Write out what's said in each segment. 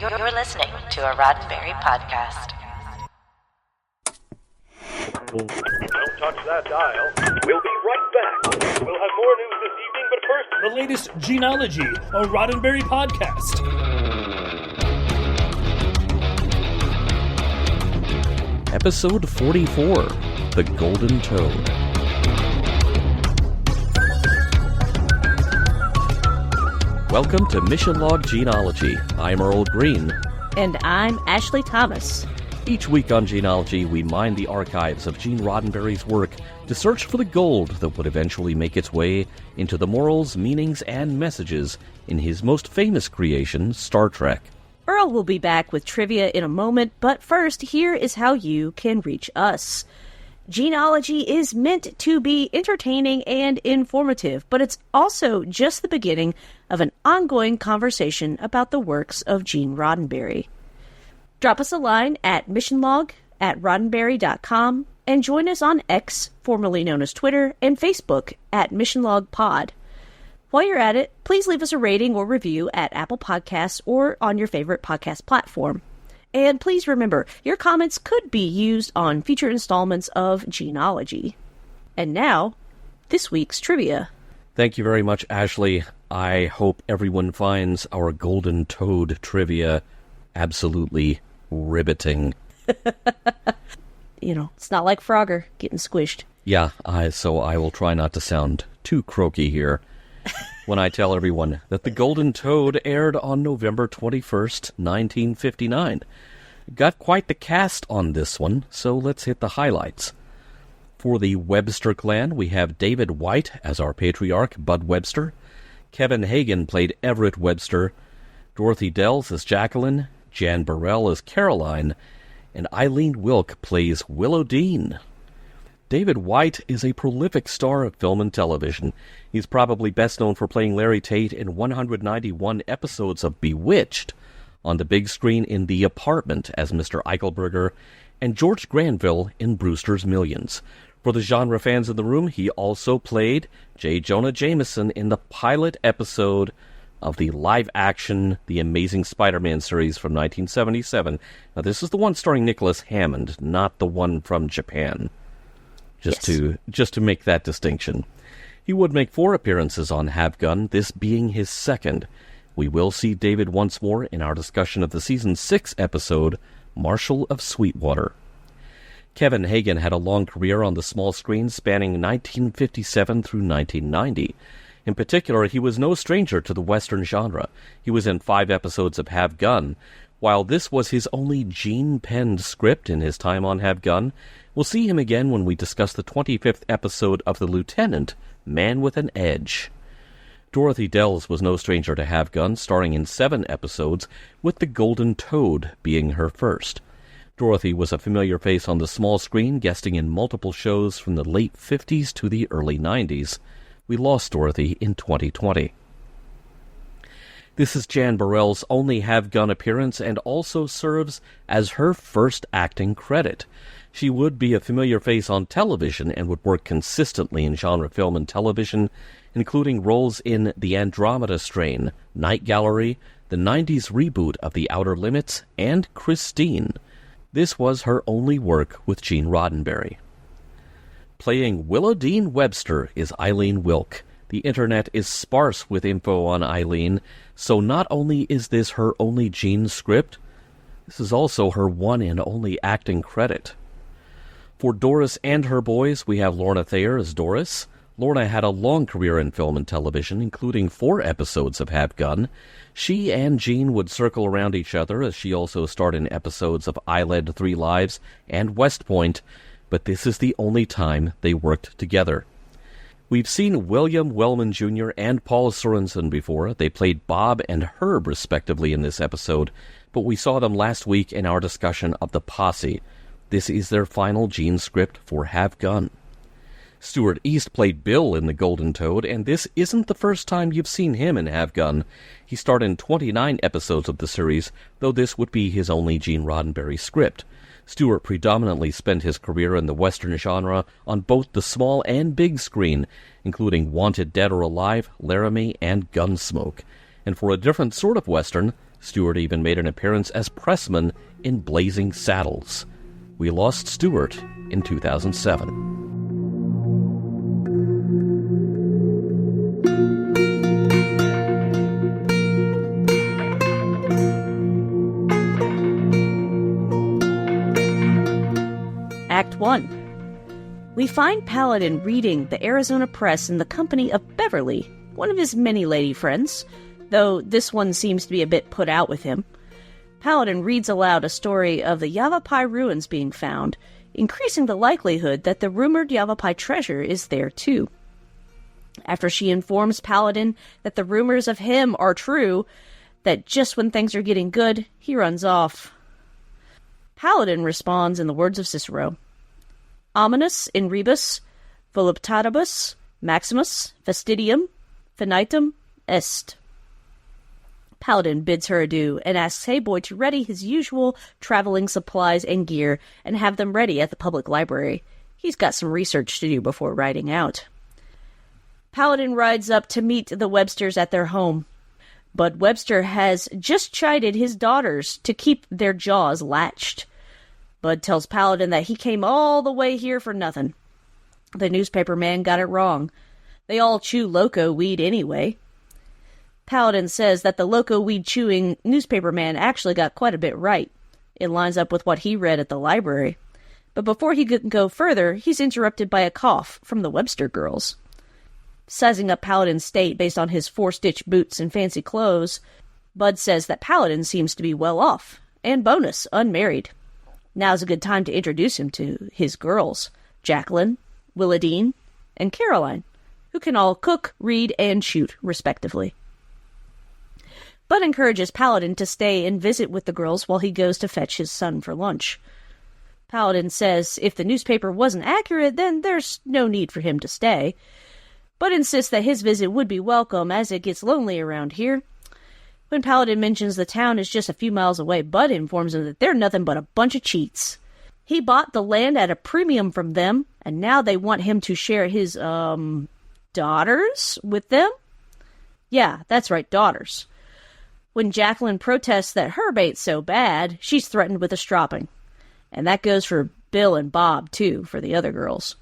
You're listening to a Roddenberry podcast. Don't touch that dial. We'll be right back. We'll have more news this evening, but first... The latest Geneology, a Roddenberry podcast. Episode 44, The Golden Toad. Welcome to Mission Log Genealogy. I'm Earl Green. And I'm Ashley Thomas. Each week on Genealogy, we mine the archives of Gene Roddenberry's work to search for the gold that would eventually make its way into the morals, meanings, and messages in his most famous creation, Star Trek. Earl will be back with trivia in a moment, but first, here is how you can reach us. Genealogy is meant to be entertaining and informative, but it's also just the beginning of an ongoing conversation about the works of Gene Roddenberry. Drop us a line at missionlog@roddenberry.com and join us on X, formerly known as Twitter, and Facebook at missionlogpod. While you're at it, please leave us a rating or review at Apple Podcasts or on your favorite podcast platform. And please remember, your comments could be used on future installments of Genealogy. And now, this week's trivia. Thank you very much, Ashley. I hope everyone finds our Golden Toad trivia absolutely riveting. It's not like Frogger getting squished. Yeah, so I will try not to sound too croaky here when I tell everyone that The Golden Toad aired on November 21st, 1959. Got quite the cast on this one, so let's hit the highlights. For the Webster clan, we have David White as our patriarch, Bud Webster. Kevin Hagen played Everett Webster. Dorothy Dells as Jacqueline. Jan Burrell as Caroline. And Eileen Wilk plays Willow Dean. David White is a prolific star of film and television. He's probably best known for playing Larry Tate in 191 episodes of Bewitched, on the big screen in The Apartment as Mr. Eichelberger, and George Granville in Brewster's Millions. For the genre fans in the room, he also played J. Jonah Jameson in the pilot episode of the live-action The Amazing Spider-Man series from 1977. Now, this is the one starring Nicholas Hammond, not the one from Japan. Just to make that distinction. He would make 4 appearances on Have Gun, this being his second. We will see David once more in our discussion of the Season 6 episode, Marshal of Sweetwater. Kevin Hagen had a long career on the small screen spanning 1957 through 1990. In particular, he was no stranger to the Western genre. He was in 5 episodes of Have Gun. While this was his only Gene-penned script in his time on Have Gun, we'll see him again when we discuss the 25th episode of The Lieutenant, Man with an Edge. Dorothy Dells was no stranger to Have Gun, starring in 7 episodes, with The Golden Toad being her first. Dorothy was a familiar face on the small screen, guesting in multiple shows from the late 50s to the early 90s. We lost Dorothy in 2020. This is Jan Burrell's only Have Gun appearance and also serves as her first acting credit. She would be a familiar face on television and would work consistently in genre film and television, including roles in The Andromeda Strain, Night Gallery, the 90s reboot of The Outer Limits, and Christine. This was her only work with Gene Roddenberry. Playing Willow Dean Webster is Eileen Wilk. The internet is sparse with info on Eileen, so not only is this her only Gene script, this is also her one and only acting credit. For Doris and her boys, we have Lorna Thayer as Doris. Lorna had a long career in film and television, including 4 episodes of Have Gun. She and Gene would circle around each other, as she also starred in episodes of I Led 3 Lives and West Point, but this is the only time they worked together. We've seen William Wellman Jr. and Paul Sorensen before. They played Bob and Herb, respectively, in this episode, but we saw them last week in our discussion of The Posse. This is their final Gene script for Have Gun. Stuart East played Bill in The Golden Toad, and this isn't the first time you've seen him in Have Gun. He starred in 29 episodes of the series, though this would be his only Gene Roddenberry script. Stewart predominantly spent his career in the Western genre on both the small and big screen, including Wanted Dead or Alive, Laramie, and Gunsmoke. And for a different sort of Western, Stewart even made an appearance as pressman in Blazing Saddles. We lost Stewart in 2007. Act 1. We find Paladin reading the Arizona Press in the company of Beverly, one of his many lady friends, though this one seems to be a bit put out with him. Paladin reads aloud a story of the Yavapai ruins being found, increasing the likelihood that the rumored Yavapai treasure is there too. After she informs Paladin that the rumors of him are true, that just when things are getting good, he runs off. Paladin responds in the words of Cicero: Ominus in rebus, voluptatibus, maximus, fastidium, finitum est. Paladin bids her adieu and asks Hayboy to ready his usual traveling supplies and gear and have them ready at the public library. He's got some research to do before riding out. Paladin rides up to meet the Websters at their home. Bud Webster has just chided his daughters to keep their jaws latched. Bud tells Paladin that he came all the way here for nothing. The newspaper man got it wrong. They all chew loco weed anyway. Paladin says that the loco weed chewing newspaper man actually got quite a bit right. It lines up with what he read at the library. But before he can go further, he's interrupted by a cough from the Webster girls. Sizing up Paladin's state based on his 4-stitch boots and fancy clothes, Bud says that Paladin seems to be well off, and bonus, unmarried. Now's a good time to introduce him to his girls, Jacqueline, Willadine, and Caroline, who can all cook, read, and shoot, respectively. Bud encourages Paladin to stay and visit with the girls while he goes to fetch his son for lunch. Paladin says if the newspaper wasn't accurate, then there's no need for him to stay, but insists that his visit would be welcome as it gets lonely around here. When Paladin mentions the town is just a few miles away, Bud informs him that they're nothing but a bunch of cheats. He bought the land at a premium from them, and now they want him to share his, daughters with them? Yeah, that's right, daughters. When Jacqueline protests that her bait's so bad, she's threatened with a stropping. And that goes for Bill and Bob, too, for the other girls.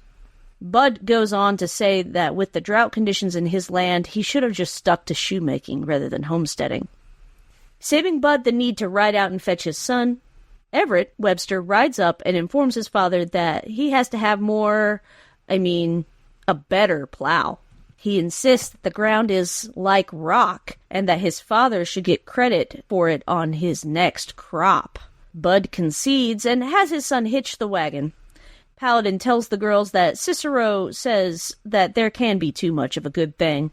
Bud goes on to say that with the drought conditions in his land, he should have just stuck to shoemaking rather than homesteading. Saving Bud the need to ride out and fetch his son, Everett Webster rides up and informs his father that he has to have a better plow. He insists that the ground is like rock and that his father should get credit for it on his next crop. Bud concedes and has his son hitch the wagon. Paladin tells the girls that Cicero says that there can be too much of a good thing,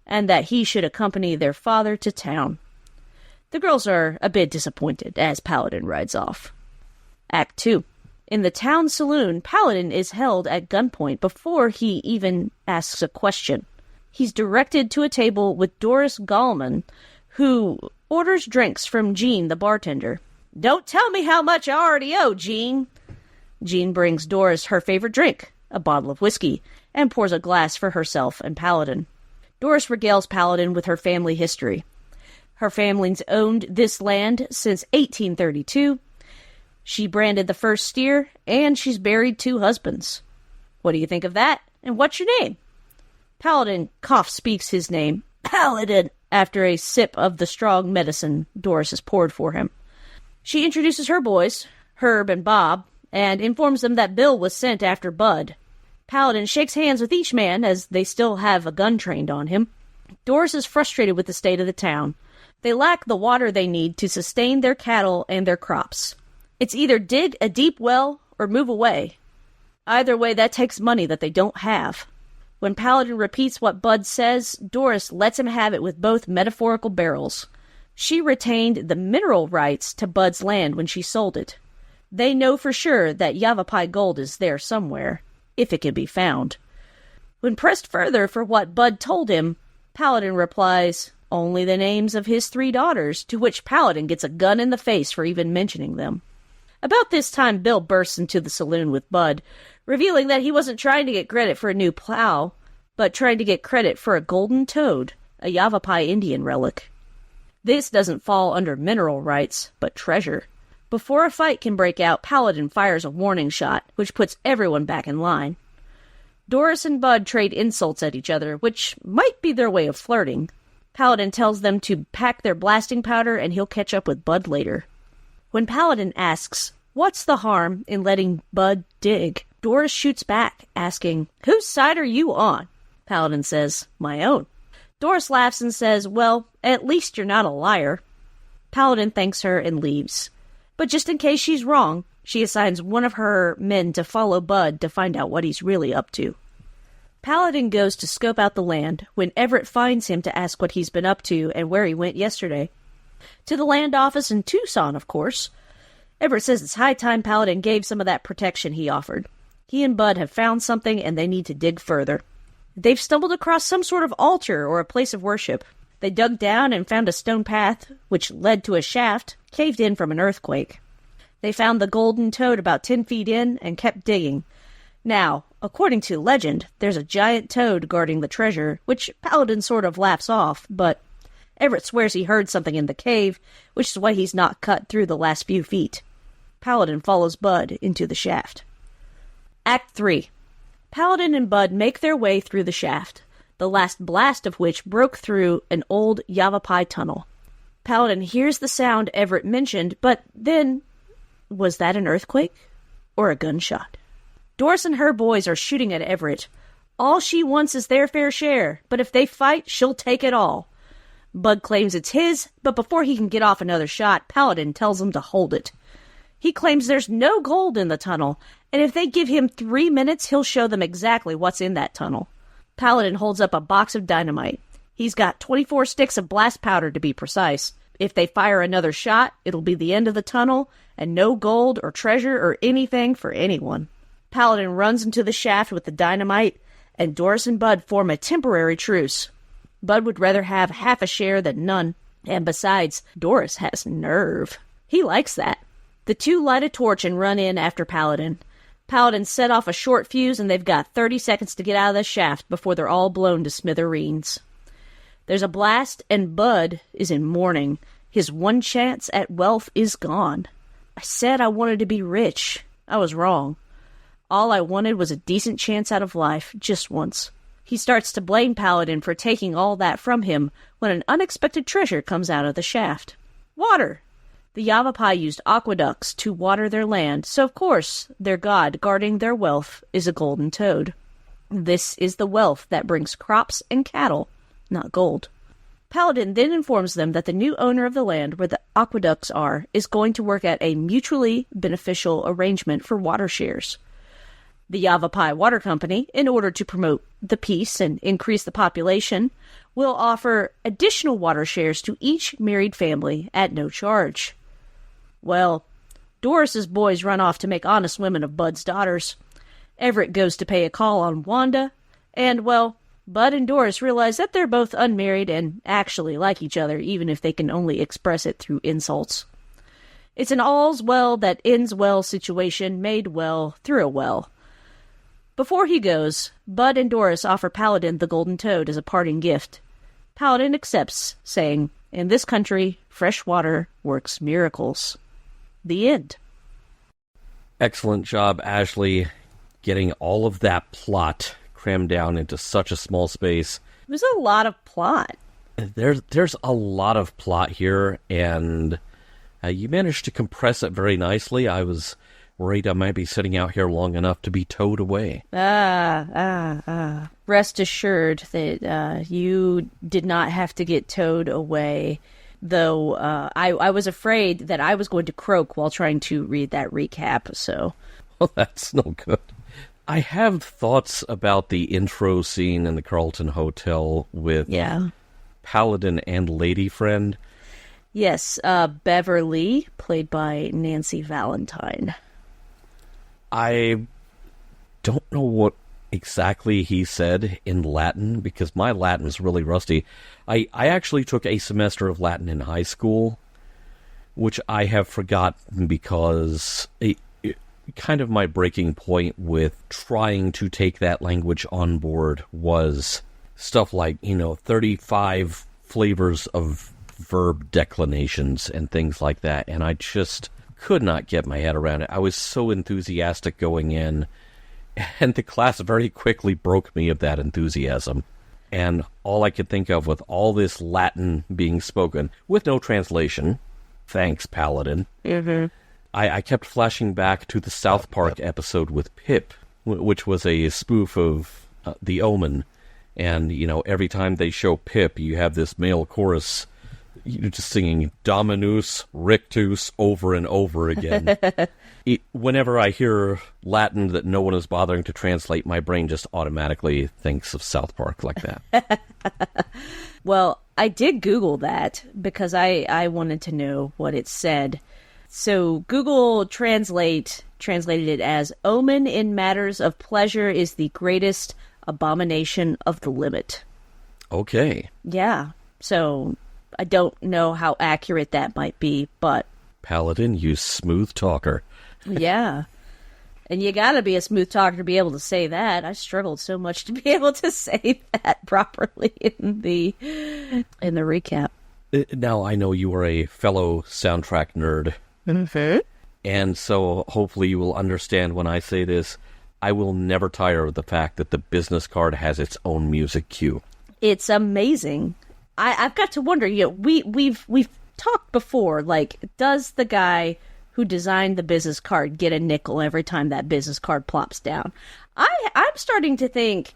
and that he should accompany their father to town. The girls are a bit disappointed as Paladin rides off. Act 2. In the town saloon, Paladin is held at gunpoint before he even asks a question. He's directed to a table with Doris Gallman, who orders drinks from Gene, the bartender. "Don't tell me how much I already owe, Gene." Gene brings Doris her favorite drink, a bottle of whiskey, and pours a glass for herself and Paladin. Doris regales Paladin with her family history. Her family's owned this land since 1832. She branded the first steer, and she's buried 2 husbands. What do you think of that? And what's your name? Paladin speaks his name, Paladin, after a sip of the strong medicine Doris has poured for him. She introduces her boys, Herb and Bob, and informs them that Bill was sent after Bud. Paladin shakes hands with each man as they still have a gun trained on him. Doris is frustrated with the state of the town. They lack the water they need to sustain their cattle and their crops. It's either dig a deep well or move away. Either way, that takes money that they don't have. When Paladin repeats what Bud says, Doris lets him have it with both metaphorical barrels. She retained the mineral rights to Bud's land when she sold it. They know for sure that Yavapai gold is there somewhere, if it can be found. When pressed further for what Bud told him, Paladin replies, only the names of his 3 daughters, to which Paladin gets a gun in the face for even mentioning them. About this time, Bill bursts into the saloon with Bud, revealing that he wasn't trying to get credit for a new plow, but trying to get credit for a golden toad, a Yavapai Indian relic. This doesn't fall under mineral rights, but treasure. Before a fight can break out, Paladin fires a warning shot, which puts everyone back in line. Doris and Bud trade insults at each other, which might be their way of flirting. Paladin tells them to pack their blasting powder and he'll catch up with Bud later. When Paladin asks, "What's the harm in letting Bud dig?" Doris shoots back, asking, "Whose side are you on?" Paladin says, "My own." Doris laughs and says, "Well, at least you're not a liar." Paladin thanks her and leaves. But just in case she's wrong, she assigns one of her men to follow Bud to find out what he's really up to. Paladin goes to scope out the land when Everett finds him to ask what he's been up to and where he went yesterday. To the land office in Tucson, of course. Everett says it's high time Paladin gave some of that protection he offered. He and Bud have found something and they need to dig further. They've stumbled across some sort of altar or a place of worship. They dug down and found a stone path, which led to a shaft caved in from an earthquake. They found the golden toad about 10 feet in and kept digging. Now, according to legend, there's a giant toad guarding the treasure, which Paladin sort of laughs off, but Everett swears he heard something in the cave, which is why he's not cut through the last few feet. Paladin follows Bud into the shaft. Act 3. Paladin and Bud make their way through the shaft, the last blast of which broke through an old Yavapai tunnel. Paladin hears the sound Everett mentioned, but then, was that an earthquake? Or a gunshot? Doris and her boys are shooting at Everett. All she wants is their fair share, but if they fight, she'll take it all. Bud claims it's his, but before he can get off another shot, Paladin tells him to hold it. He claims there's no gold in the tunnel, and if they give him 3 minutes, he'll show them exactly what's in that tunnel. Paladin holds up a box of dynamite. He's got 24 sticks of blast powder to be precise. If they fire another shot, it'll be the end of the tunnel, and no gold or treasure or anything for anyone. Paladin runs into the shaft with the dynamite, and Doris and Bud form a temporary truce. Bud would rather have half a share than none, and besides, Doris has nerve. He likes that. The two light a torch and run in after Paladin. Paladin set off a short fuse, and they've got 30 seconds to get out of the shaft before they're all blown to smithereens. There's a blast, and Bud is in mourning. His one chance at wealth is gone. I said I wanted to be rich. I was wrong. All I wanted was a decent chance out of life, just once. He starts to blame Paladin for taking all that from him when an unexpected treasure comes out of the shaft. Water! The Yavapai used aqueducts to water their land, so of course their god guarding their wealth is a golden toad. This is the wealth that brings crops and cattle, not gold. Paladin then informs them that the new owner of the land where the aqueducts are is going to work at a mutually beneficial arrangement for water shares. The Yavapai Water Company, in order to promote the peace and increase the population, will offer additional water shares to each married family at no charge. Well, Doris's boys run off to make honest women of Bud's daughters. Everett goes to pay a call on Wanda, and, well, Bud and Doris realize that they're both unmarried and actually like each other, even if they can only express it through insults. It's an all's well that ends well situation made well through a well. Before he goes, Bud and Doris offer Paladin the golden toad as a parting gift. Paladin accepts, saying, "In this country, fresh water works miracles." The end. Excellent job, Ashley, getting all of that plot crammed down into such a small space. It was a lot of plot. There's a lot of plot here, and you managed to compress it very nicely. I was worried I might be sitting out here long enough to be towed away. Rest assured that you did not have to get towed away, though I was afraid that I was going to croak while trying to read that recap, so... Well, that's no good. I have thoughts about the intro scene in the Carlton Hotel with Paladin and Lady Friend. Yes, Beverly, played by Nancy Valentine. I don't know what exactly he said in Latin, because my Latin is really rusty. I actually took a semester of Latin in high school, which I have forgotten because kind of my breaking point with trying to take that language on board was stuff like, 35 flavors of verb declinations and things like that, and I just could not get my head around it. I was so enthusiastic going in, and the class very quickly broke me of that enthusiasm. And all I could think of with all this Latin being spoken, with no translation, thanks, Paladin, I kept flashing back to the South Park episode with Pip, which was a spoof of The Omen. And, every time they show Pip, you have this male chorus just singing Dominus Rictus over and over again. Whenever I hear Latin that no one is bothering to translate, my brain just automatically thinks of South Park like that. Well, I did Google that because I wanted to know what it said. So Google translated it as, omen in matters of pleasure is the greatest abomination of the limit. Okay. Yeah. So I don't know how accurate that might be, but... Paladin, you smooth talker. Yeah. And you gotta be a smooth talker to be able to say that. I struggled so much to be able to say that properly in the recap. Now, I know you are a fellow soundtrack nerd. Mm-hmm. And so hopefully you will understand when I say this. I will never tire of the fact that the business card has its own music cue. It's amazing. I've got to wonder, we've talked before, like, does the guy who designed the business card get a nickel every time that business card plops down? I'm starting to think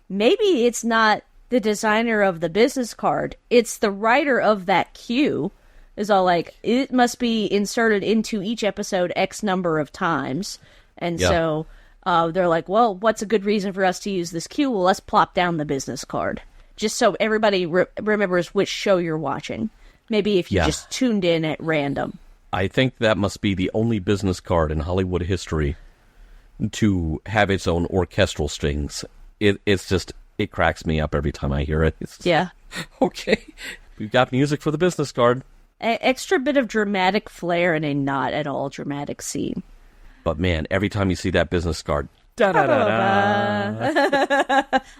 maybe it's not the designer of the business card, it's the writer of that cue is all like, it must be inserted into each episode X number of times. And so they're like, well, what's a good reason for us to use this cue? Well, let's plop down the business card. Just so everybody remembers which show you're watching. Maybe if you just tuned in at random. I think that must be the only business card in Hollywood history to have its own orchestral strings. It's just, it cracks me up every time I hear it. Yeah. Okay, we've got music for the business card. Extra bit of dramatic flair in a not at all dramatic scene. But man, every time you see that business card, da-da-da-da.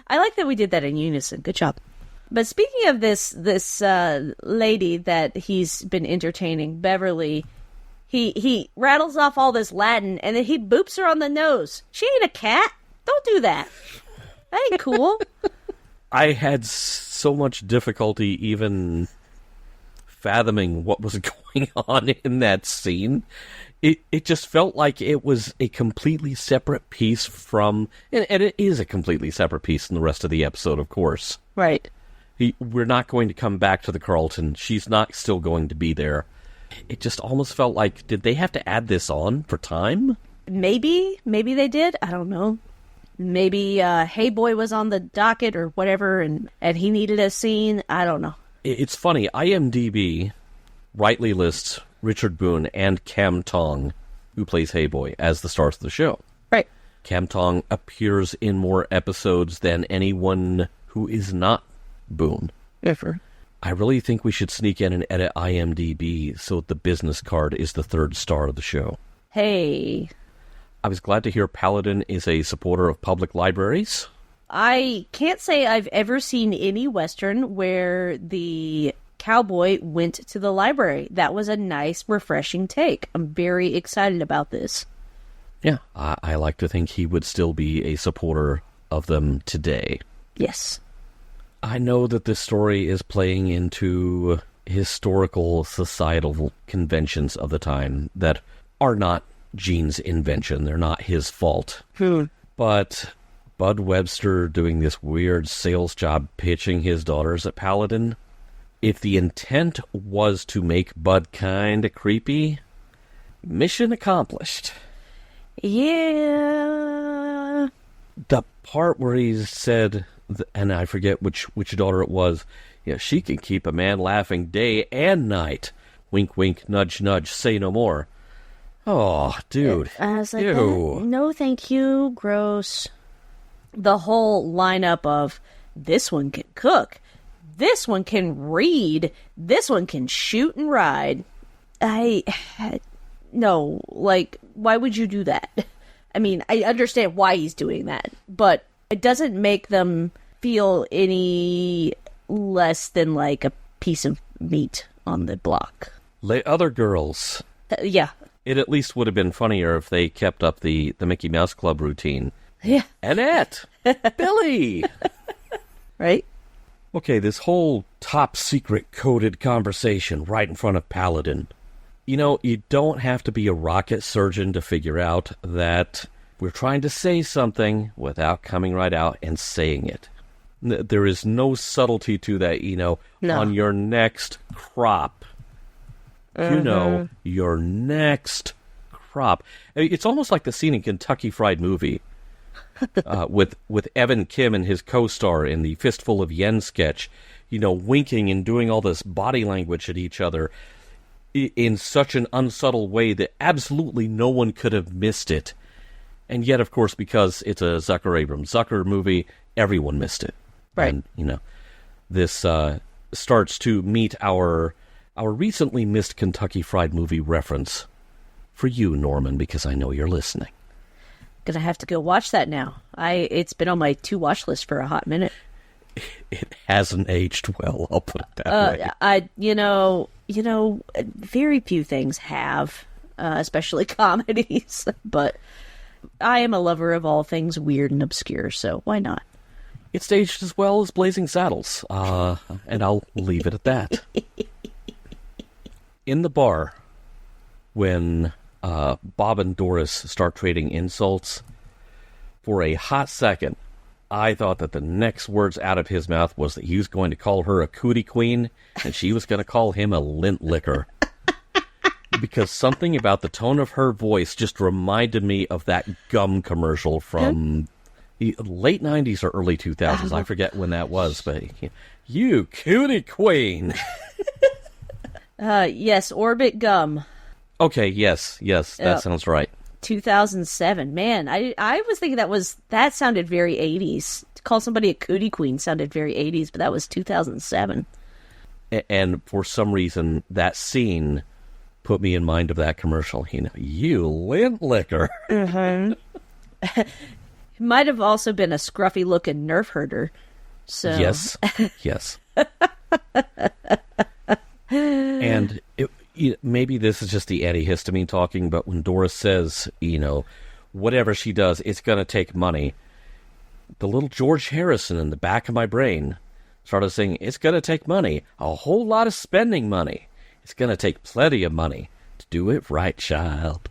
I like that we did that in unison. Good job. But speaking of this lady that he's been entertaining, Beverly, he rattles off all this Latin, and then he boops her on the nose. She ain't a cat. Don't do that. That ain't cool. I had so much difficulty even fathoming what was going on in that scene. It just felt like it was a completely separate piece from... And it is a completely separate piece from the rest of the episode, of course. Right. We're not going to come back to the Carlton. She's not still going to be there. It just almost felt like, did they have to add this on for time? Maybe they did. I don't know. Maybe Hey Boy was on the docket or whatever, and he needed a scene. I don't know. It's funny. IMDb rightly lists Richard Boone and Cam Tong, who plays Hey Boy, as the stars of the show. Right. Cam Tong appears in more episodes than anyone who is not Boone. Ever. I really think we should sneak in and edit IMDb so the business card is the third star of the show. Hey. I was glad to hear Paladin is a supporter of public libraries. I can't say I've ever seen any Western where the cowboy went to the library. That was a nice, refreshing take. I'm very excited about this. Yeah, I like to think he would still be a supporter of them today. Yes. I know that this story is playing into historical, societal conventions of the time that are not Gene's invention. They're not his fault. But Bud Webster doing this weird sales job pitching his daughters at Paladin, if the intent was to make Bud kind of creepy, mission accomplished. Yeah. The part where he said, and I forget which daughter it was, yeah, she can keep a man laughing day and night. Wink, wink, nudge, nudge, say no more. Oh, dude. I was like, ew. No, thank you. Gross. The whole lineup of this one can cook, this one can read, this one can shoot and ride. No, like, why would you do that? I mean, I understand why he's doing that, but it doesn't make them feel any less than like a piece of meat on the block. Other girls. Yeah. It at least would have been funnier if they kept up the Mickey Mouse Club routine. Yeah. Annette! Billy! Right? Okay, this whole top-secret coded conversation right in front of Paladin. You know, you don't have to be a rocket surgeon to figure out that we're trying to say something without coming right out and saying it. There is no subtlety to that, No. On your next crop. Your next crop. It's almost like the scene in Kentucky Fried Movie with Evan Kim and his co-star in the Fistful of Yen sketch, winking and doing all this body language at each other in such an unsubtle way that absolutely no one could have missed it. And yet, of course, because it's a Zucker movie, everyone missed it. Right. And, this starts to meet our recently missed Kentucky Fried Movie reference for you, Norman, because I know you're listening. Gonna have to go watch that now. It's been on my to-watch list for a hot minute. It hasn't aged well, I'll put it that way. Very few things have, especially comedies, but I am a lover of all things weird and obscure, so why not? It's aged as well as Blazing Saddles, and I'll leave it at that. In the bar, when Bob and Doris start trading insults, for a hot second, I thought that the next words out of his mouth was that he was going to call her a cootie queen, and she was going to call him a lint licker. Because something about the tone of her voice just reminded me of that gum commercial from the late 90s or early 2000s. I forget when that was, but you cootie queen. Yes, Orbit Gum. Okay, yes, that sounds right. 2007. Man, I was thinking that sounded very 80s. To call somebody a cootie queen sounded very 80s, but that was 2007. And for some reason, that scene put me in mind of that commercial. You lint licker. Mm-hmm. It might have also been a scruffy-looking nerf herder. So yes. And maybe this is just the antihistamine talking, but when Doris says, whatever she does, it's going to take money, the little George Harrison in the back of my brain started saying, it's going to take money, a whole lot of spending money. It's going to take plenty of money to do it right, child.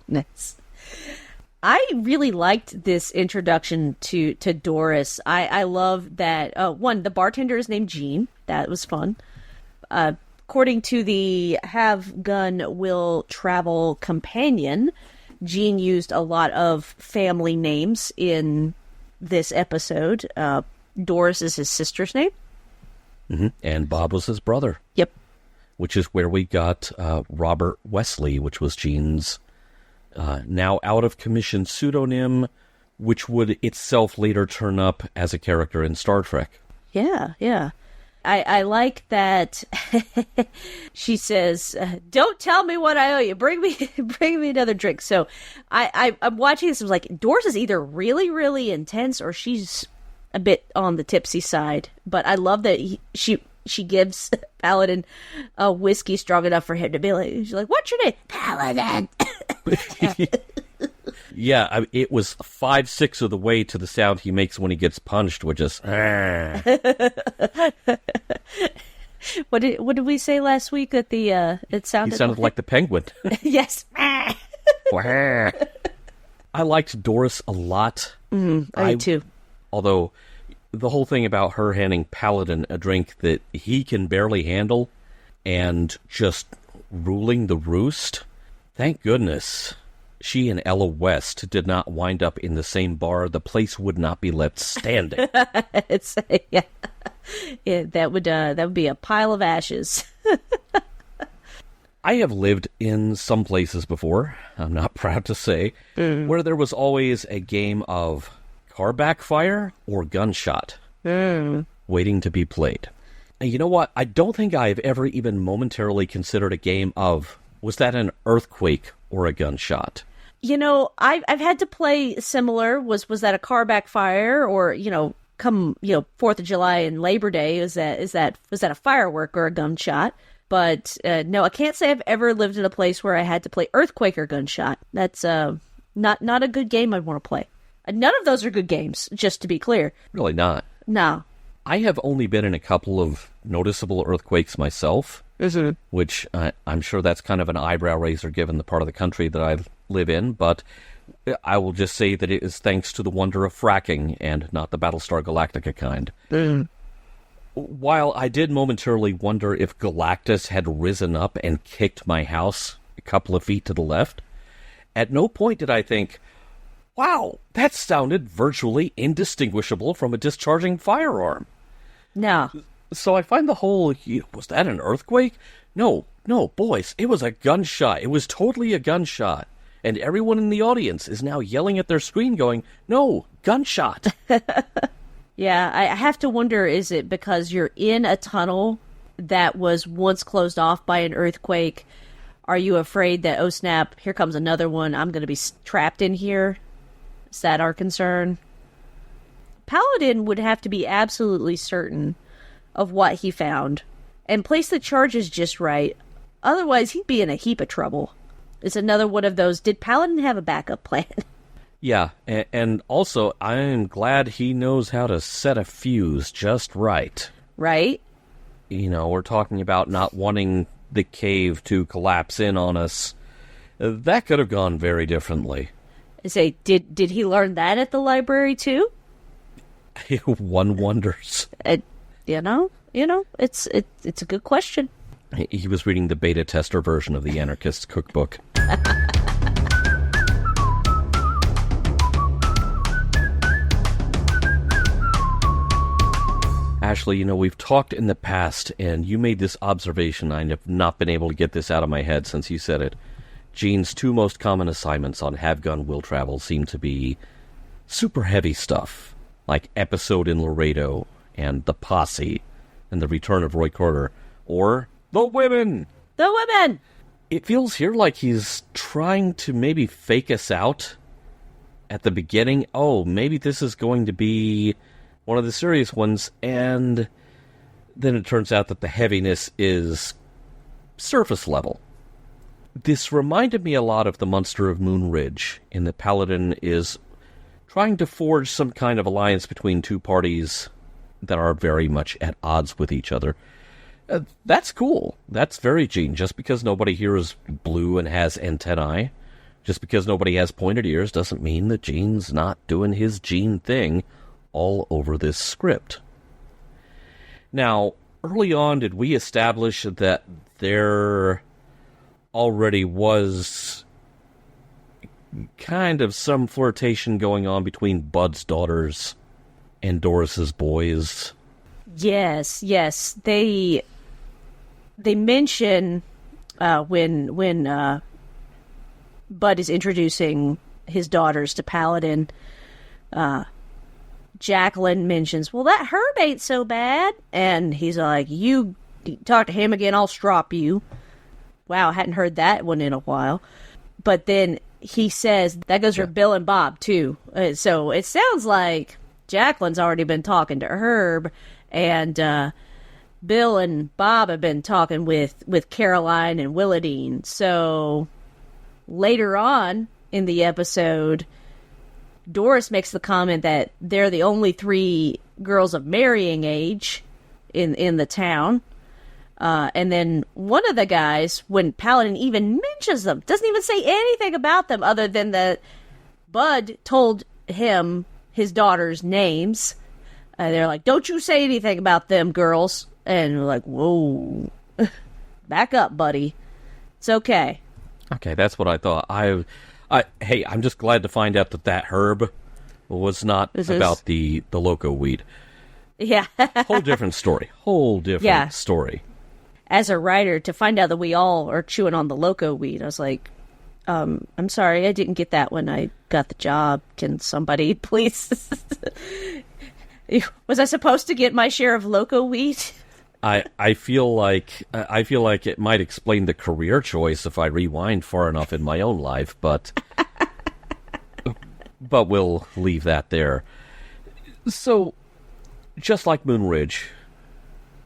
Nice. I really liked this introduction to Doris. I love that, one, the bartender is named Gene. That was fun. According to the Have Gun Will Travel companion, Gene used a lot of family names in this episode. Doris is his sister's name. Mm-hmm. And Bob was his brother. Yep. Which is where we got Robert Wesley, which was Gene's now out-of-commission pseudonym, which would itself later turn up as a character in Star Trek. Yeah. I like that she says, don't tell me what I owe you. Bring me another drink. So I'm watching this. I was like, Doris is either really, really intense or she's a bit on the tipsy side. But I love that she gives Paladin a whiskey strong enough for him to be like, she's like, what's your name? Paladin. Yeah, it was 5/6 of the way to the sound he makes when he gets punched, which is. What did we say last week that it sounded? He sounded like the penguin. Yes. I liked Doris a lot. I do too. Although the whole thing about her handing Paladin a drink that he can barely handle and just ruling the roost. Thank goodness she and Ella West did not wind up in the same bar. The place would not be left standing. Yeah, that would be a pile of ashes. I have lived in some places before, I'm not proud to say, where there was always a game of car backfire or gunshot waiting to be played. And you know what? I don't think I've ever even momentarily considered a game of, was that an earthquake or a gunshot? I've had to play similar. Was that a car backfire or, come 4th of July and Labor Day, was that a firework or a gunshot? But no, I can't say I've ever lived in a place where I had to play Earthquake or Gunshot. That's not a good game I'd want to play. None of those are good games, just to be clear. Really not. No. I have only been in a couple of noticeable earthquakes myself. Isn't it? Which I'm sure that's kind of an eyebrow raiser given the part of the country that I live in, but I will just say that it is thanks to the wonder of fracking and not the Battlestar Galactica kind. While I did momentarily wonder if Galactus had risen up and kicked my house a couple of feet to the left, at no point did I think, wow, that sounded virtually indistinguishable from a discharging firearm. No. So I find the whole, was that an earthquake? No, boys, it was a gunshot. It was totally a gunshot. And everyone in the audience is now yelling at their screen going, no, gunshot. Yeah, I have to wonder, is it because you're in a tunnel that was once closed off by an earthquake? Are you afraid that, oh snap, here comes another one, I'm going to be trapped in here? Is that our concern? Paladin would have to be absolutely certain of what he found and place the charges just right. Otherwise, he'd be in a heap of trouble. It's another one of those, did Paladin have a backup plan? Yeah, and also, I'm glad he knows how to set a fuse just right. Right? We're talking about not wanting the cave to collapse in on us. That could have gone very differently. I say, did he learn that at the library too? One wonders. It's a good question. He was reading the beta tester version of the Anarchist's Cookbook. Ashley, we've talked in the past, and you made this observation. I have not been able to get this out of my head since you said it. Gene's two most common assignments on Have Gun Will Travel seem to be super heavy stuff, like Episode in Laredo, and The Posse, and The Return of Roy Carter, or The Women! The Women! It feels here like he's trying to maybe fake us out at the beginning. Oh, maybe this is going to be one of the serious ones, and then it turns out that the heaviness is surface level. This reminded me a lot of the Monster of Moon Ridge, in that Paladin is trying to forge some kind of alliance between two parties that are very much at odds with each other. That's cool. That's very Gene. Just because nobody here is blue and has antennae, just because nobody has pointed ears, doesn't mean that Gene's not doing his Gene thing all over this script. Now, early on, did we establish that there already was kind of some flirtation going on between Bud's daughters and Doris's boys? Yes. They mention when Bud is introducing his daughters to Paladin, Jacqueline mentions, well, that herb ain't so bad. And he's like, you talk to him again, I'll strop you. Wow, hadn't heard that one in a while. But then he says, that goes for Bill and Bob, too. So it sounds like Jacqueline's already been talking to Herb, and Bill and Bob have been talking with Caroline and Willadine. So later on in the episode, Doris makes the comment that they're the only three girls of marrying age in the town. And then one of the guys, when Paladin even mentions them, doesn't even say anything about them other than that Bud told him his daughter's names. They're like, don't you say anything about them girls. And we're like, whoa, back up, buddy. It's okay. Okay, that's what I thought. Hey, I'm just glad to find out that herb was not about the loco weed. Yeah. Whole different story. Story. As a writer, to find out that we all are chewing on the loco weed, I was like, I'm sorry, I didn't get that when I got the job. Can somebody please? Was I supposed to get my share of loco weed? I feel like it might explain the career choice if I rewind far enough in my own life, but we'll leave that there. So just like Moonridge,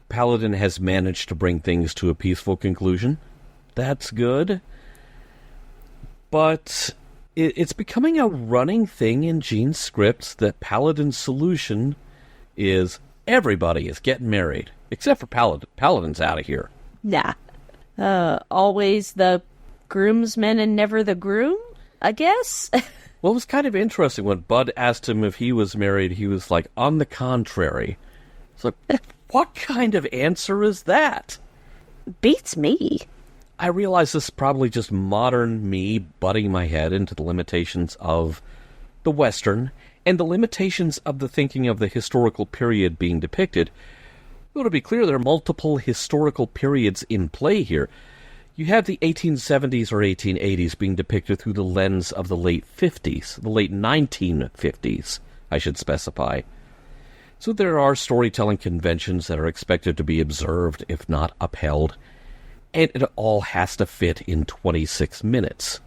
Paladin has managed to bring things to a peaceful conclusion. That's good. But it's becoming a running thing in Gene's scripts that Paladin's solution is everybody is getting married, except for Paladin. Paladin's out of here. Nah. Always the groomsman and never the groom, I guess? Well, it was kind of interesting when Bud asked him if he was married. He was like, on the contrary. It's like, what kind of answer is that? Beats me. I realize this is probably just modern me butting my head into the limitations of the Western and the limitations of the thinking of the historical period being depicted. Well, to be clear, there are multiple historical periods in play here. You have the 1870s or 1880s being depicted through the lens of the late 50s, the late 1950s, I should specify. So there are storytelling conventions that are expected to be observed, if not upheld, and it all has to fit in 26 minutes.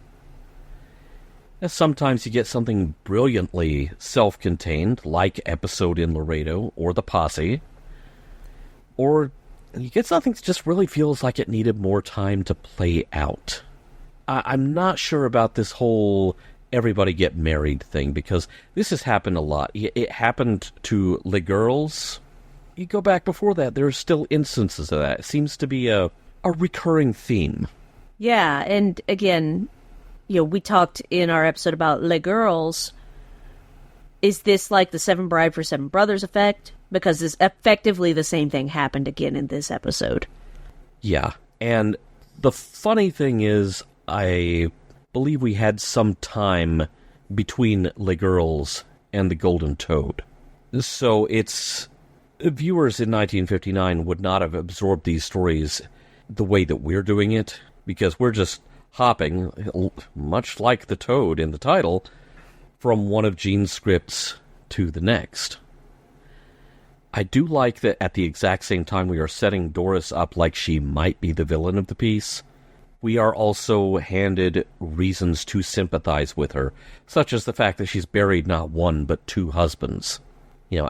Now, sometimes you get something brilliantly self-contained, like Episode in Laredo or The Posse, or you get something that just really feels like it needed more time to play out. I'm not sure about this whole everybody get married thing, because this has happened a lot. It happened to Les Girls. You go back before that, there are still instances of that. It seems to be a recurring theme. Yeah, and again, we talked in our episode about Les Girls. Is this like the Seven Bride for Seven Brothers effect? Because this effectively the same thing happened again in this episode. Yeah, and the funny thing is, I believe we had some time between Les Girls and The Golden Toad. So it's... viewers in 1959 would not have absorbed these stories the way that we're doing it, because we're just hopping, much like the Toad in the title, from one of Gene's scripts to the next. I do like that at the exact same time we are setting Doris up like she might be the villain of the piece, we are also handed reasons to sympathize with her, such as the fact that she's buried not one but two husbands,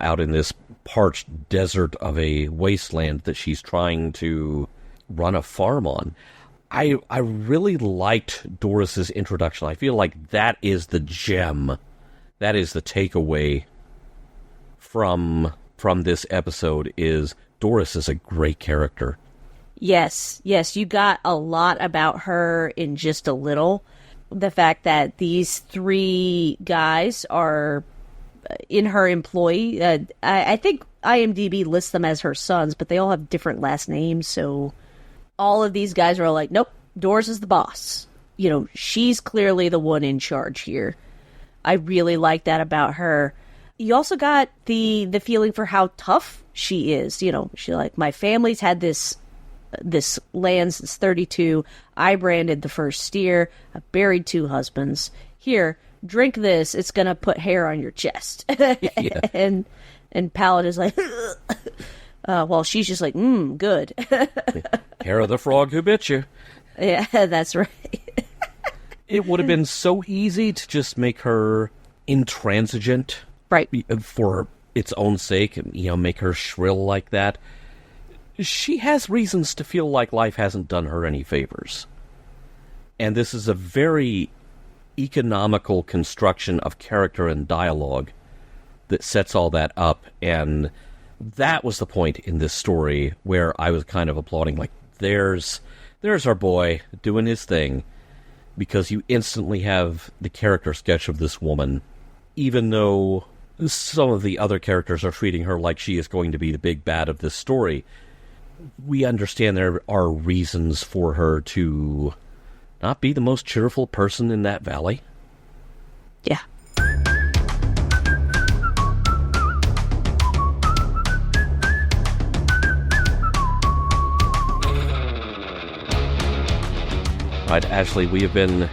out in this parched desert of a wasteland that she's trying to run a farm on. I really liked Doris's introduction. I feel like that is the gem. That is the takeaway from this episode, is Doris is a great character. Yes, you got a lot about her in just a little. The fact that these three guys are in her employ. I think IMDb lists them as her sons, but they all have different last names, so all of these guys are all like, nope, Doris is the boss. She's clearly the one in charge here. I really like that about her. You also got the feeling for how tough she is. She's like, my family's had this land since 32. I branded the first steer. I buried two husbands. Here, drink this. It's going to put hair on your chest. Yeah. And Paladin is like, well, she's just like, good. Hair of the frog who bit you. Yeah, that's right. It would have been so easy to just make her intransigent. Right. For its own sake, make her shrill like that. She has reasons to feel like life hasn't done her any favors. And this is a very economical construction of character and dialogue that sets all that up. And that was the point in this story where I was kind of applauding, like, there's our boy doing his thing, because you instantly have the character sketch of this woman, even though some of the other characters are treating her like she is going to be the big bad of this story. We understand there are reasons for her to not be the most cheerful person in that valley. Yeah. Right, Ashley, we have been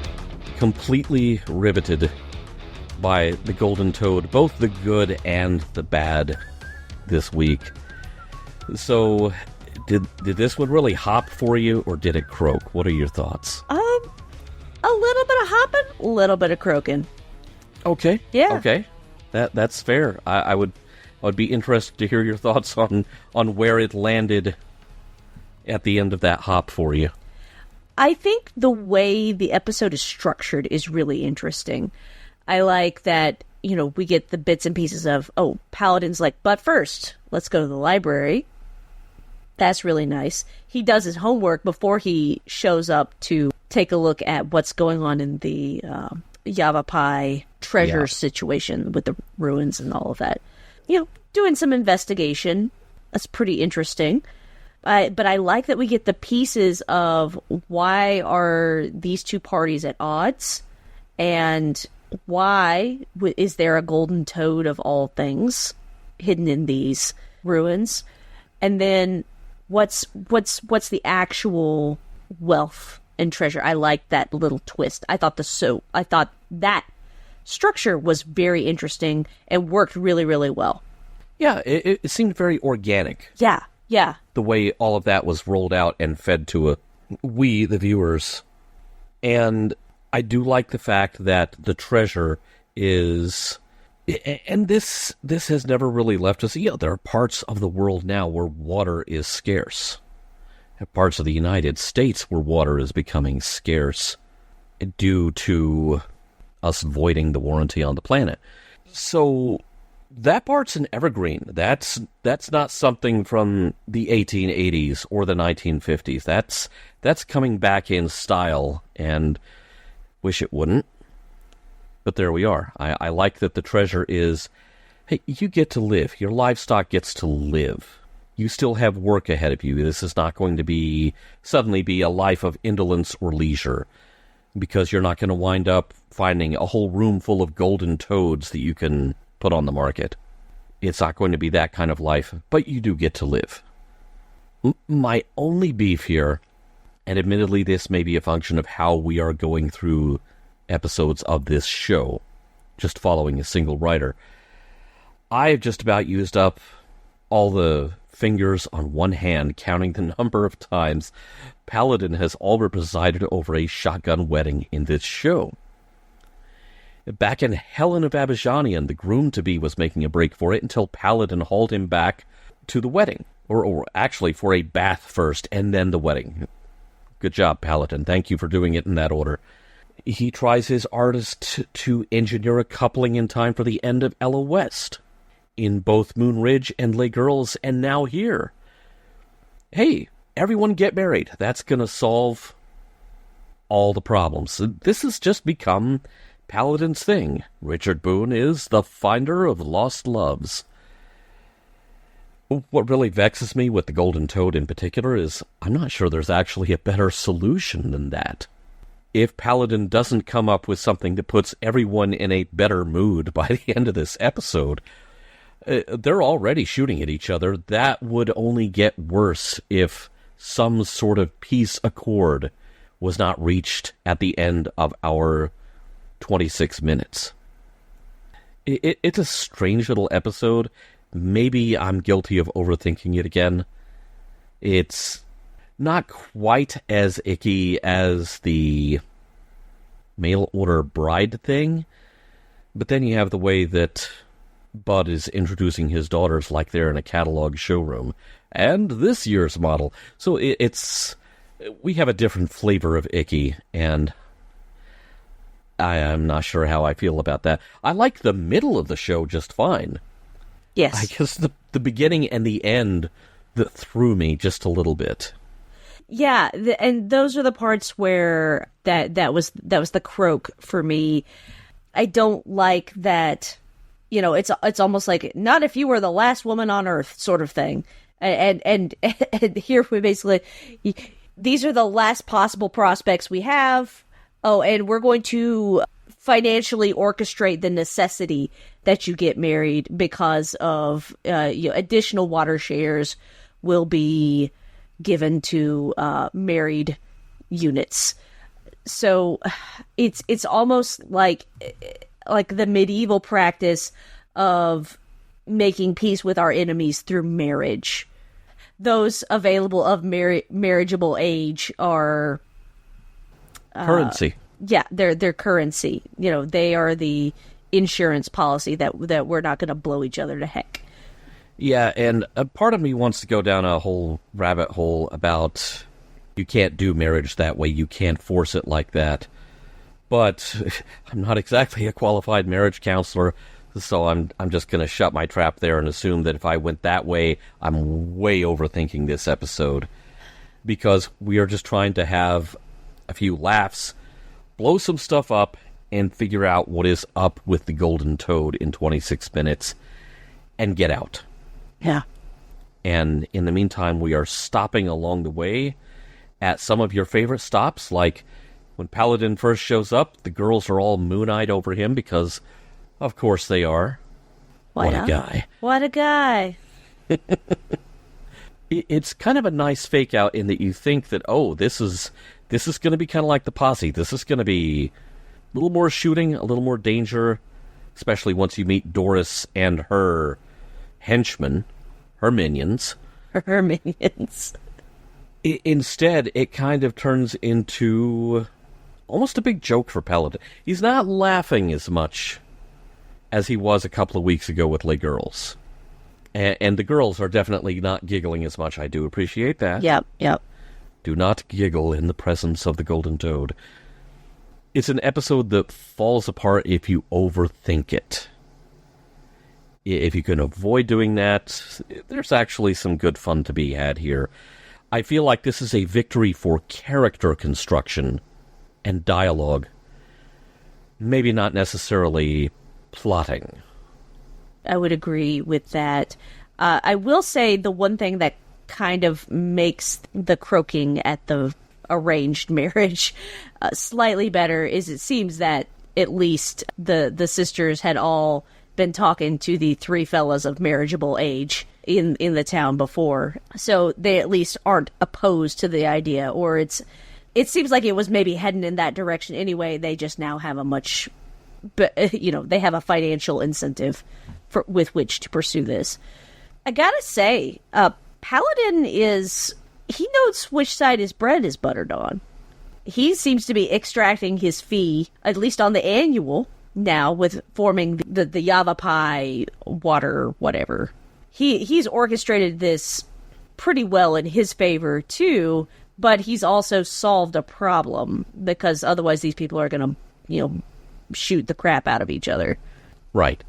completely riveted by the Golden Toad, both the good and the bad, this week. So, did this one really hop for you, or did it croak? What are your thoughts? A little bit of hopping, a little bit of croaking. Okay. Yeah. Okay. That's fair. I would I'd be interested to hear your thoughts on where it landed at the end of that hop for you. I think the way the episode is structured is really interesting. I like that, we get the bits and pieces of, Paladin's like, but first, let's go to the library. That's really nice. He does his homework before he shows up to take a look at what's going on in the Yavapai treasure situation with the ruins and all of that. Doing some investigation. That's pretty interesting. But I like that we get the pieces of why are these two parties at odds, and why is there a golden toad of all things hidden in these ruins, and then what's the actual wealth and treasure. I like that little twist. I thought that structure was very interesting and worked really, really well. Yeah, it seemed very organic. Yeah. The way all of that was rolled out and fed to we, the viewers. And I do like the fact that the treasure is... And this has never really left us. There are parts of the world now where water is scarce. Parts of the United States where water is becoming scarce due to us voiding the warranty on the planet. So... that part's an evergreen. That's not something from the 1880s or the 1950s. That's coming back in style, and wish it wouldn't. But there we are. I like that the treasure is, hey, you get to live. Your livestock gets to live. You still have work ahead of you. This is not going to suddenly be a life of indolence or leisure, because you're not going to wind up finding a whole room full of golden toads that you can put on the market. It's not going to be that kind of life, but you do get to live. My only beef here, and admittedly this may be a function of how we are going through episodes of this show, just following a single writer, I've just about used up all the fingers on one hand counting the number of times Paladin has ever presided over a shotgun wedding in this show. Back in Helen of Abijanian, the groom-to-be was making a break for it until Paladin hauled him back to the wedding. Or actually, for a bath first, and then the wedding. Good job, Paladin. Thank you for doing it in that order. He tries his hardest to engineer a coupling in time for the end of Ella West. In both Moon Ridge and Les Girls, and now here. Hey, everyone get married. That's going to solve all the problems. This has just become Paladin's thing. Richard Boone is the finder of lost loves. What really vexes me with the Golden Toad in particular is I'm not sure there's actually a better solution than that. If Paladin doesn't come up with something that puts everyone in a better mood by the end of this episode, they're already shooting at each other. That would only get worse if some sort of peace accord was not reached at the end of our 26 minutes. It's a strange little episode. Maybe I'm guilty of overthinking it again. It's not quite as icky as the mail order bride thing, but then you have the way that Bud is introducing his daughters like they're in a catalog showroom. And this year's model. So we have a different flavor of icky, and I am not sure how I feel about that. I like the middle of the show just fine. Yes. I guess the beginning and the end that threw me just a little bit. Yeah, and those are the parts where that was the croak for me. I don't like that, it's almost like not if you were the last woman on earth sort of thing. And here we basically, these are the last possible prospects we have. Oh, and we're going to financially orchestrate the necessity that you get married because of additional water shares will be given to married units. So it's almost like the medieval practice of making peace with our enemies through marriage. Those available of marriageable age are currency. Yeah, they're currency. They are the insurance policy that we're not going to blow each other to heck. Yeah, and a part of me wants to go down a whole rabbit hole about you can't do marriage that way, you can't force it like that. But I'm not exactly a qualified marriage counselor, so I'm just going to shut my trap there and assume that if I went that way, I'm way overthinking this episode. Because we are just trying to have a few laughs, blow some stuff up, and figure out what is up with the Golden Toad in 26 minutes, and get out. Yeah. And in the meantime, we are stopping along the way at some of your favorite stops, like when Paladin first shows up, the girls are all moon-eyed over him because, of course, they are. What a guy. What a guy. It's kind of a nice fake out in that you think that, oh, this is going to be kind of like the Posse. This is going to be a little more shooting, a little more danger, especially once you meet Doris and her henchmen, her minions. Her minions. Instead, it kind of turns into almost a big joke for Paladin. He's not laughing as much as he was a couple of weeks ago with Les Girls. And the girls are definitely not giggling as much. I do appreciate that. Yep. Do not giggle in the presence of the Golden Toad. It's an episode that falls apart if you overthink it. If you can avoid doing that, there's actually some good fun to be had here. I feel like this is a victory for character construction and dialogue. Maybe not necessarily plotting. I would agree with that. I will say the one thing that kind of makes the croaking at the arranged marriage slightly better is it seems that at least the sisters had all been talking to the three fellas of marriageable age in the town before, so they at least aren't opposed to the idea, or it seems like it was maybe heading in that direction anyway. They just now have a much, they have a financial incentive with which to pursue this. I gotta say, Paladin he knows which side his bread is buttered on. He seems to be extracting his fee, at least on the annual, now with forming the Yavapai water, whatever. He's orchestrated this pretty well in his favor, too, but he's also solved a problem, because otherwise these people are going to, shoot the crap out of each other. Right.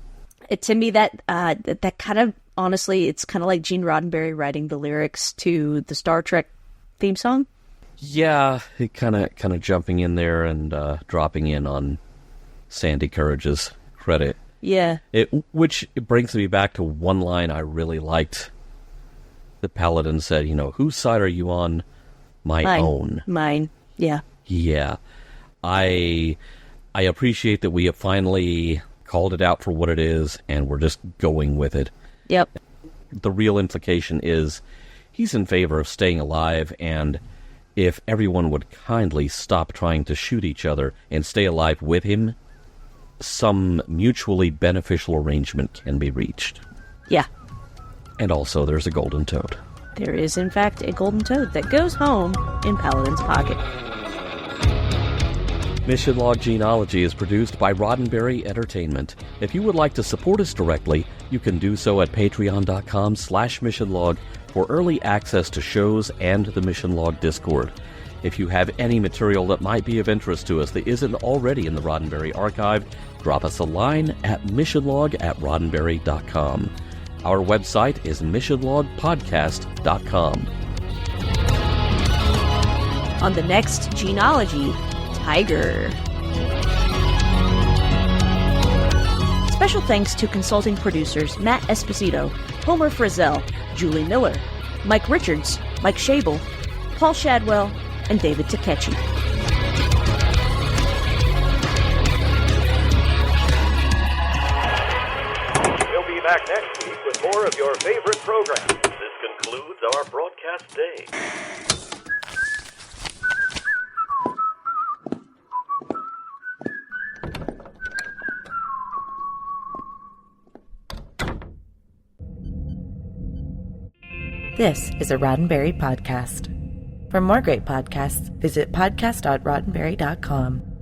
To me, that kind of, honestly, it's kind of like Gene Roddenberry writing the lyrics to the Star Trek theme song. Yeah, kind of jumping in there and dropping in on Sandy Courage's credit. Yeah. Which brings me back to one line I really liked. The Paladin said, whose side are you on? Mine. Own. Mine. Yeah. Yeah. I appreciate that we have finally called it out for what it is, and we're just going with it. Yep. The real implication is he's in favor of staying alive, and if everyone would kindly stop trying to shoot each other and stay alive with him, some mutually beneficial arrangement can be reached. Yeah. And also, there's a golden toad. There is, in fact, a golden toad that goes home in Paladin's pocket. Mission Log Genealogy is produced by Roddenberry Entertainment. If you would like to support us directly, you can do so at patreon.com/missionlog for early access to shows and the Mission Log Discord. If you have any material that might be of interest to us that isn't already in the Roddenberry archive, drop us a line at missionlog@roddenberry.com. Our website is missionlogpodcast.com. On the next Genealogy, Tiger. Special thanks to consulting producers Matt Esposito, Homer Frizzell, Julie Miller, Mike Richards, Mike Schabel, Paul Shadwell, and David Takechi. We'll be back next week with more of your favorite programs. This concludes our broadcast day. This is a Roddenberry podcast. For more great podcasts, visit podcast.roddenberry.com.